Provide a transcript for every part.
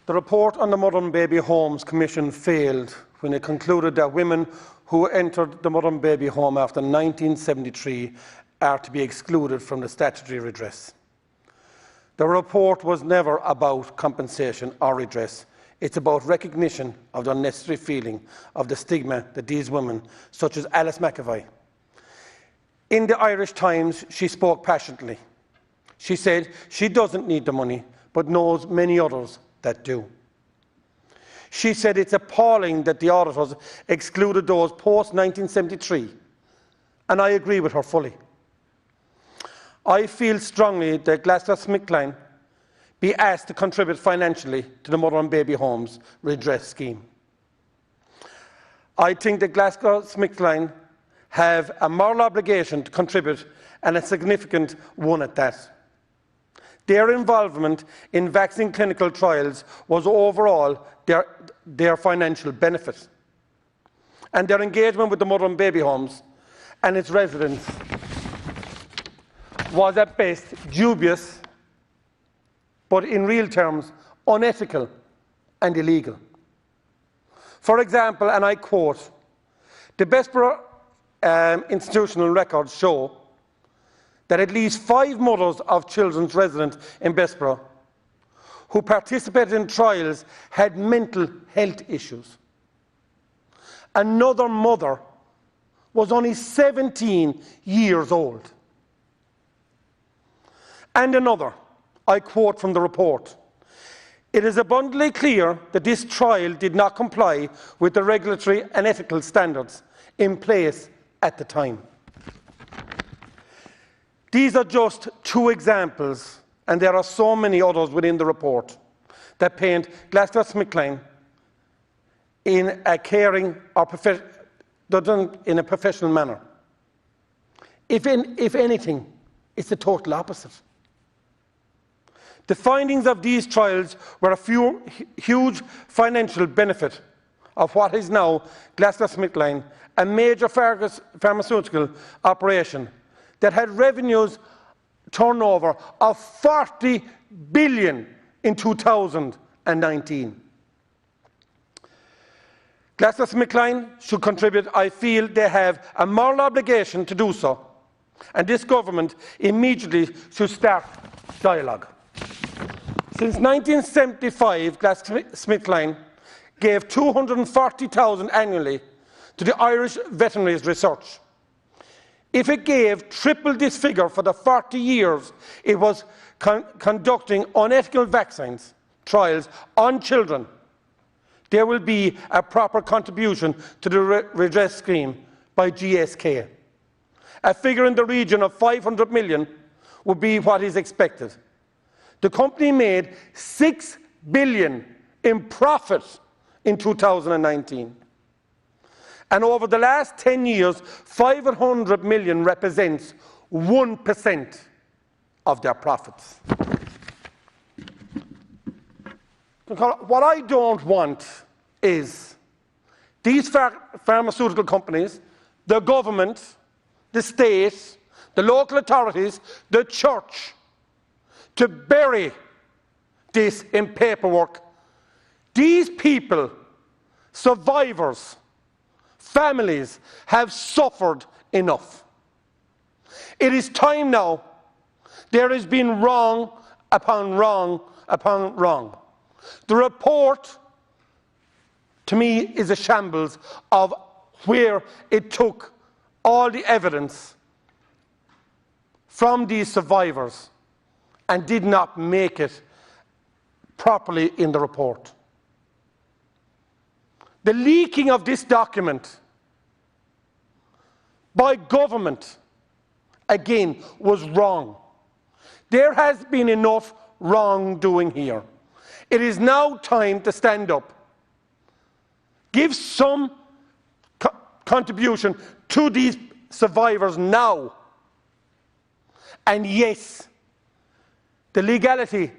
The report on the Mother and Baby Homes Commission failed when it concluded that women who entered the Mother and Baby Home after 1973 are to be excluded from the statutory redress. The report was never about compensation or redress. It's about recognition of the unnecessary feeling of the stigma that these women, such as Alice McAvoy. In the Irish Times, she spoke passionately. She said she doesn't need the money, but knows many others that do. She said it's appalling that the auditors excluded those post-1973, and I agree with her fully. I feel strongly that GlaxoSmithKline be asked to contribute financially to the Mother and Baby Homes redress scheme. I think that GlaxoSmithKline have a moral obligation to contribute, and a significant one at that. Their involvement in vaccine clinical trials was overall their financial benefit, and their engagement with the Mother and Baby Homes and its residents was at best dubious, but in real terms unethical and illegal. For example, and I quote, the Bessborough institutional records show that at least 5 mothers of children's residents in Bessborough who participated in trials had mental health issues. Another mother was only 17 years old. And another, I quote from the report, "It is abundantly clear that this trial did not comply with the regulatory and ethical standards in place at the time." These are just 2 examples, and there are so many others within the report that paint GlaxoSmithKline in a caring or in a professional manner. If anything, it's the total opposite. The findings of these trials were a huge financial benefit of what is now GlaxoSmithKline, a major pharmaceutical operation that had revenues turnover of 40 billion in 2019. GlaxoSmithKline should contribute. I feel they have a moral obligation to do so, and this government immediately should start dialogue. Since 1975, GlaxoSmithKline gave 240,000 annually to the Irish Veterinaries Research. If it gave triple this figure for the 40 years it was conducting unethical vaccines trials on children, there will be a proper contribution to the redress scheme by GSK. A figure in the region of 500 million would be what is expected. The company made 6 billion in profit in 2019. And over the last 10 years, 500 million represents 1% of their profits. What I don't want is these pharmaceutical companies, the government, the state, the local authorities, the church, to bury this in paperwork. These people, survivors, families, have suffered enough. It is time now. There has been wrong upon wrong upon wrong. The report, to me, is a shambles of where it took all the evidence from these survivors and did not make it properly in the report. The leaking of this document by government, again, was wrong. There has been enough wrongdoing here. It is now time to stand up, give some contribution to these survivors now. And yes, the legality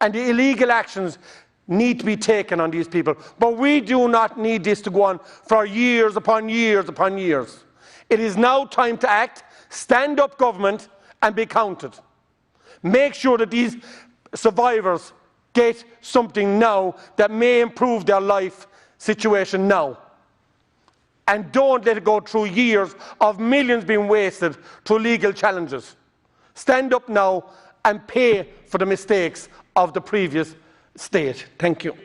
and the illegal actions need to be taken on these people. But we do not need this to go on for years upon years upon years. It is now time to act, stand up government, and be counted. Make sure that these survivors get something now that may improve their life situation now. And don't let it go through years of millions being wasted through legal challenges. Stand up now and pay for the mistakes of the previous state. Thank you.